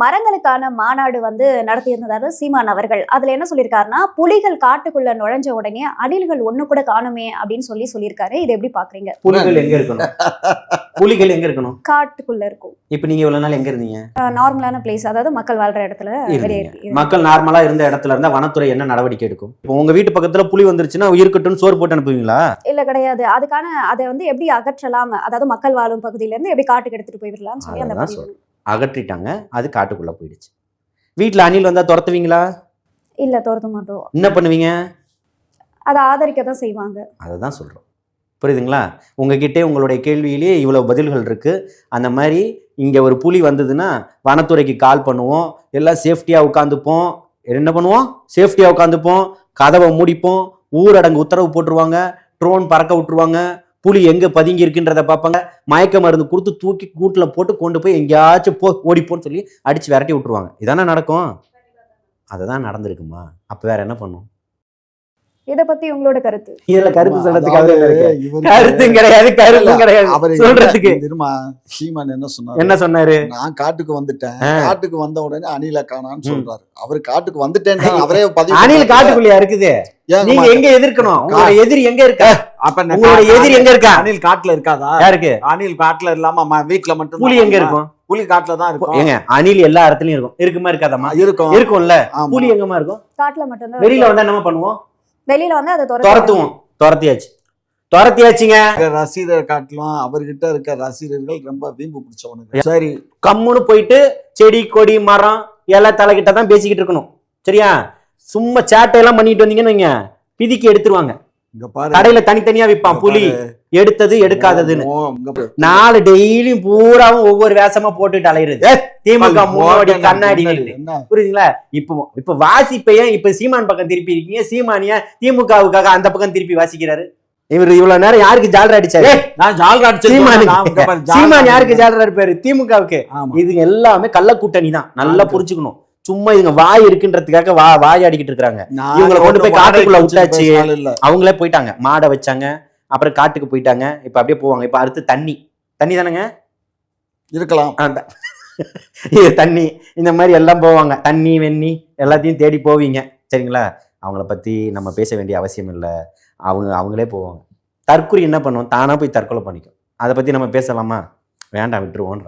மரங்களுக்கான மாநாடு வந்து நடத்தியிருந்தாரு சீமான் அவர்கள். அதுல என்ன சொல்லியிருக்காருன்னா, புலிகள் காட்டுக்குள்ள நுழைஞ்ச உடனே அணில்கள் ஒண்ணு கூட காணுமே அப்படின்னு சொல்லியிருக்காரு. இதை எப்படி பாக்குறீங்க? புலிகள் எங்க இருக்கணும்? புலிகள் எங்க இருக்கணும்? காட்டுக்குள்ள இருக்கும். இப்ப நீங்க இவ்வளவு நாள் எங்க இருந்தீங்க? நார்மலான பிளேஸ், அதாவது மக்கள் வாழ்ற இடத்துல. மக்கள் நார்மலா இருந்த இடத்துல இருந்தா வனத்துறை என்ன நடவடிக்கை எடுக்கும்? இப்போ உங்க வீட்டு பக்கத்துல புலி வந்துருச்சுன்னா இருக்கட்டும் சோறு போட்டு அனுப்புவீங்களா? இல்ல கிடையாது. அதுக்கான அதை வந்து எப்படி அகற்றலாம், அதாவது மக்கள் வாழும் பகுதியில இருந்து எப்படி காட்டுக்கு எடுத்துட்டு போயிடலாம்னு சொல்லி அந்த அகற்றிட்டாங்க. அது காட்டுக்குள்ள போயிடுச்சு. வீட்டுல அணில் வந்தா துரத்துவீங்களா? இல்ல, துரத்த மாட்டோம். என்ன பண்ணுவீங்க? அதை ஆதரிக்கதான் செய்வாங்க. அததான் சொல்றோம். புரியுதுங்களா? உங்ககிட்டே உங்களுடைய கேள்வியிலேயே இவ்வளவு பதில்கள் இருக்கு. அந்த மாதிரி இங்க ஒரு புலி வந்ததுன்னா வனத்துறைக்கு கால் பண்ணுவோம், எல்லாம் சேஃப்டியா உட்காந்துப்போம். என்ன பண்ணுவோம்? சேஃப்டியா உட்காந்துப்போம், கதவை மூடிப்போம், ஊரடங்கு உத்தரவு போட்டுருவாங்க, ட்ரோன் பறக்க விட்டுருவாங்க, புலி எங்க பதுங்கி இருக்குன்றத பார்ப்பாங்க, மயக்க மருந்து கொடுத்து தூக்கி கூட்டுல போட்டு கொண்டு போய் எங்கேயாச்சும் ஓடிப்போன்னு சொல்லி அடிச்சு விரட்டி விட்டுருவாங்க. இதானே நடக்கும்? அதுதான் நடந்திருக்குமா? அப்ப வேற என்ன பண்ணும்? இத பத்தி உங்களோட கருத்து? இதுல கருத்து சொல்றதுக்கு கருத்தும் கிடையாது, கருத்தும் கிடையாது சொல்றதுக்கு. சீமான் என்ன சொன்னாரு? நான் காட்டுக்கு வந்துட்டேன், காட்டுக்கு வந்த உடனே அணில காணான்னு சொல்றாரு. அவரு காட்டுக்கு வந்துட்டேன்னு அவரே பதிவு. அணில் காட்டுக்குள்ளயா இருக்குது? நீங்க எங்க எதிர்க்கணும்? உங்களோட எதிரி எங்க இருக்கா? அப்ப உங்களோட எதிரி எங்க இருக்கா? அணில் காட்டுல இருக்காதா? யாருக்கு? அணில் காட்டுல இல்லாம வீட்டுல மட்டும். புலி எங்க இருக்கும்? புலி காட்டுல தான் இருக்கும். ஏங்க, அணில் எல்லா இடத்துலயும் இருக்கும். இருக்குமா இருக்காதம்மா? இருக்கும். இருக்கும்ல. புலி எங்கமா இருக்கும்? காட்டுல மட்டும் தான். வெளியில வந்தா என்ன பண்ணுவோம்? வெளியில வந்து அதை துரத்துவோம். துரத்தியாச்சுங்க. ரசிகர் காட்டலாம். அவர்கிட்ட இருக்க ரசிகர்கள் ரொம்ப வீம்பு பிடிச்சவனுங்க. சரி, கம்முன்னு போயிட்டு செடி கொடி மரம் எல்லாம் தலைகிட்ட தான் பேசிக்கிட்டு இருக்கணும். சரியா? சும்மா சேட்டையெல்லாம் பண்ணிட்டு வந்தீங்கன்னு வைங்க, பிதிக்கி எடுத்துருவாங்க. கடையில தனித்தனியா விற்பான் புலி எடுத்தது எடுக்காததுன்னு. 4 டெய்லியும் பூராவும் ஒவ்வொரு வேஷமா போட்டுட்டு அலையிறது திமுக முன்னாடி கண்ணாடி. புரியுதுங்களா? இப்ப வாசிப்பைய இப்ப சீமான் பக்கம் திருப்பி இருக்கீங்க. சீமானிய திமுகவுக்காக அந்த பக்கம் திருப்பி வாசிக்கிறாரு. இவர் இவ்வளவு நேரம் யாருக்கு ஜால்ரா அடிச்சாரு? சீமான் யாருக்கு ஜால்ரா அடிப்பாரு? திமுகவுக்கு. இது எல்லாமே கள்ள கூட்டணி தான், நல்லா புரிஞ்சுக்கணும். சும்மா இதுங்க வாய் இருக்குன்றதுக்காக வாயாடிக்கிட்டு இருக்காங்க. இவங்களை கொண்டு போய் காட்டுக்குள்ள விட்டாச்சு, அவங்களே போயிட்டாங்க. மாடை வச்சாங்க, அப்புறம் காட்டுக்கு போயிட்டாங்க. இப்ப அப்படியே போவாங்க. இப்ப அடுத்து தண்ணி தானேங்க இருக்கலாம். தண்ணி இந்த மாதிரி எல்லாம் போவாங்க. தண்ணி வெண்ணி எல்லாத்தையும் தேடி போவீங்க. சரிங்களா? அவங்கள பத்தி நம்ம பேச வேண்டிய அவசியம் இல்லை. அவங்களே போவாங்க. தற்கொலை என்ன பண்ணுவோம்? தானா போய் தற்கொலை பண்ணிக்கும். அதை பத்தி நம்ம பேசலாமா? வேண்டாம், விட்டுருவோம்.